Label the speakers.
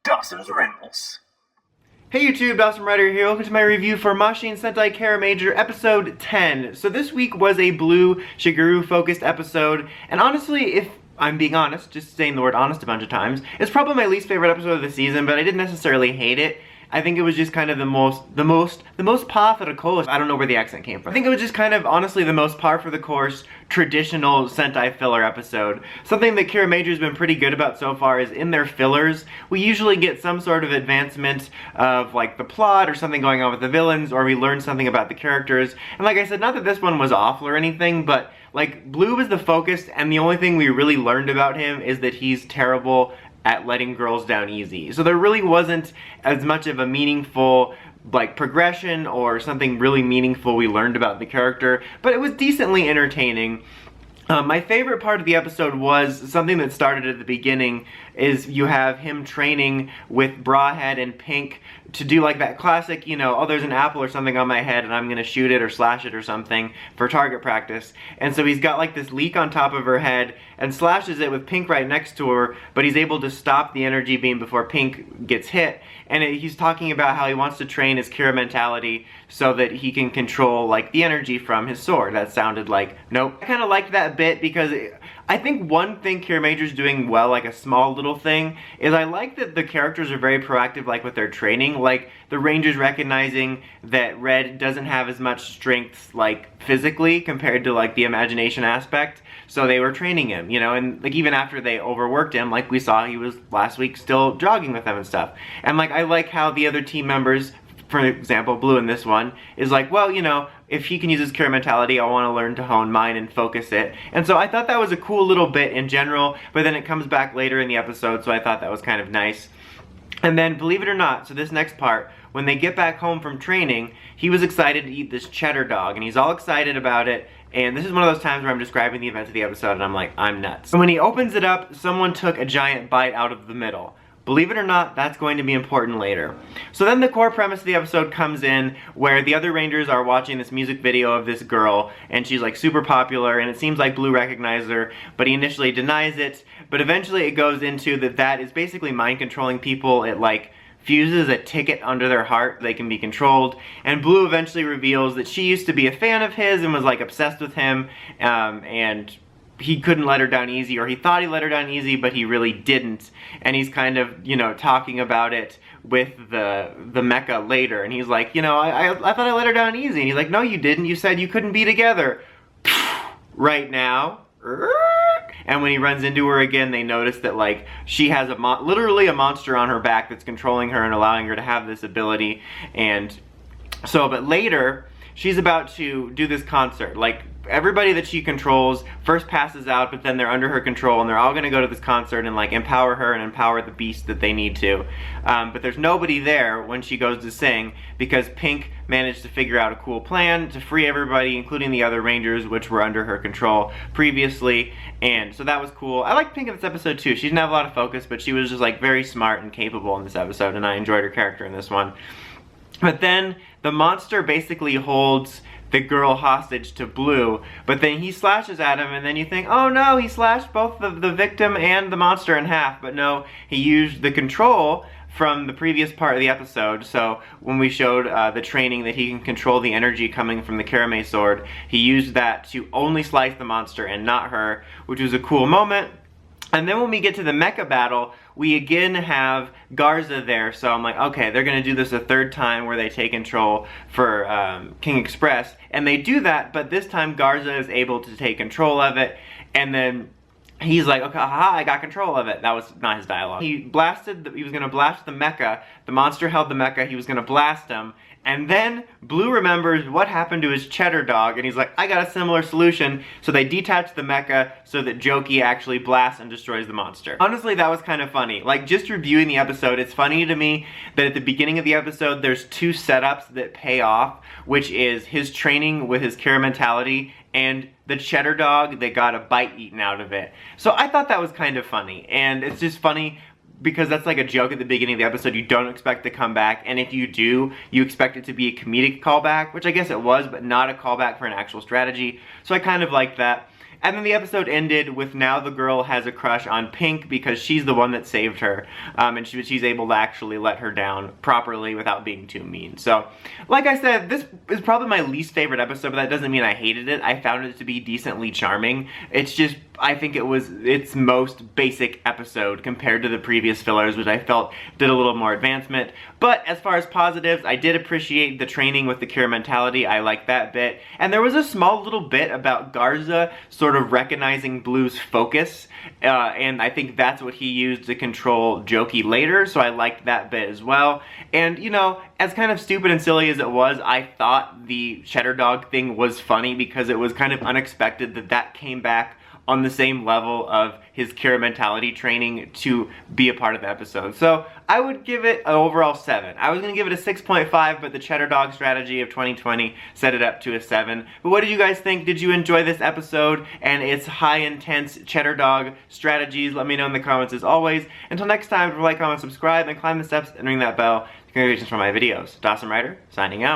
Speaker 1: Dawson's Rambles.
Speaker 2: Hey YouTube, Dawson Ryder here. Welcome to my review for Mashin Sentai Kiramager episode 10. So this week was a Blue Shigeru focused episode, and honestly, if I'm being honest, just saying the word honest a bunch of times, it's probably my least favorite episode of the season, but I didn't necessarily hate it. I think it was just kind of the most par for the course. I don't know where the accent came from. I think it was just kind of, honestly, the most par for the course, traditional Sentai filler episode. Something that Kiramager's been pretty good about so far is in their fillers, we usually get some sort of advancement of, like, the plot or something going on with the villains, or we learn something about the characters. And like I said, not that this one was awful or anything, but, like, Blue was the focus, and the only thing we really learned about him is that he's terrible at letting girls down easy. So there really wasn't as much of a meaningful, like, progression or something really meaningful we learned about the character, but it was decently entertaining. My favorite part of the episode was something that started at the beginning, is you have him training with Brawhead and Pink to do like that classic, you know, oh, there's an apple or something on my head and I'm gonna shoot it or slash it or something for target practice. And so he's got like this leak on top of her head and slashes it with Pink right next to her, but he's able to stop the energy beam before Pink gets hit. And he's talking about how he wants to train his Kira mentality so that he can control like the energy from his sword. That sounded like, nope. I kind of liked that bit because I think one thing Kiramager's doing well, like a small little thing, is I like that the characters are very proactive, like with their training. Like the Rangers recognizing that Red doesn't have as much strength, like physically, compared to like the imagination aspect. So they were training him, you know, and like even after they overworked him, like we saw he was last week still jogging with them and stuff. And like I like how the other team members, for example, Blue in this one, is like, well, you know, if he can use his Kira mentality, I want to learn to hone mine and focus it. And so I thought that was a cool little bit in general, but then it comes back later in the episode, so I thought that was kind of nice. And then, believe it or not, so this next part, when they get back home from training, he was excited to eat this cheddar dog, and he's all excited about it, and this is one of those times where I'm describing the events of the episode, and I'm like, I'm nuts. And when he opens it up, someone took a giant bite out of the middle. Believe it or not, that's going to be important later. So then the core premise of the episode comes in where the other Rangers are watching this music video of this girl, and she's like super popular, and it seems like Blue recognizes her, but he initially denies it, but eventually it goes into that is basically mind controlling people. It like fuses a ticket under their heart, they can be controlled, and Blue eventually reveals that she used to be a fan of his and was like obsessed with him, and he couldn't let her down easy, or he thought he let her down easy, but he really didn't. And he's kind of, you know, talking about it with the mecha later, and he's like, you know, I thought I let her down easy. And he's like, no, you didn't. You said you couldn't be together. Right now. And when he runs into her again, they notice that, like, she has literally a monster on her back that's controlling her and allowing her to have this ability. And so, but later, she's about to do this concert. Like, everybody that she controls first passes out, but then they're under her control, and they're all gonna go to this concert and like empower her and empower the beast that they need to. But there's nobody there when she goes to sing, because Pink managed to figure out a cool plan to free everybody, including the other Rangers, which were under her control previously. And so that was cool. I liked Pink in this episode too. She didn't have a lot of focus, but she was just like very smart and capable in this episode, and I enjoyed her character in this one. But then the monster basically holds the girl hostage to Blue, but then he slashes at him, and then you think, oh no, he slashed both the victim and the monster in half. But no, he used the control from the previous part of the episode. So when we showed the training that he can control the energy coming from the Kirame sword, he used that to only slice the monster and not her, which was a cool moment. And then when we get to the Mecha Battle, we again have Garza there, so I'm like, okay, they're gonna do this a third time where they take control for King Express, and they do that, but this time Garza is able to take control of it, and then he's like, okay, haha, I got control of it. That was not his dialogue. He was gonna blast the mecha, the monster held the mecha, he was gonna blast him, and then Blue remembers what happened to his cheddar dog, and he's like, I got a similar solution. So they detach the mecha so that Joki actually blasts and destroys the monster. Honestly, that was kind of funny. Like, just reviewing the episode, it's funny to me that at the beginning of the episode, there's two setups that pay off, which is his training with his Kira mentality and the cheddar dog that got a bite eaten out of it. So I thought that was kind of funny, and it's just funny because that's like a joke at the beginning of the episode you don't expect to come back, and if you do, you expect it to be a comedic callback, which I guess it was, but not a callback for an actual strategy. So I kind of like that. And then the episode ended with now the girl has a crush on Pink because she's the one that saved her, and she's able to actually let her down properly without being too mean. So, like I said, this is probably my least favorite episode, but that doesn't mean I hated it. I found it to be decently charming. It's just, I think it was its most basic episode compared to the previous fillers, which I felt did a little more advancement. But as far as positives, I did appreciate the training with the Kira mentality. I liked that bit. And there was a small little bit about Garza sort of recognizing Blue's focus, and I think that's what he used to control Jokey later, so I liked that bit as well. And, you know, as kind of stupid and silly as it was, I thought the Cheddar Dog thing was funny because it was kind of unexpected that that came back on the same level of his Kira mentality training to be a part of the episode. So I would give it an overall 7. I was going to give it a 6.5, but the Cheddar Dog strategy of 2020 set it up to a 7. But what did you guys think? Did you enjoy this episode and its high intense Cheddar Dog strategies? Let me know in the comments as always. Until next time, like, comment, subscribe, and climb the steps and ring that bell. Congratulations for my videos. Dawson Ryder, signing out.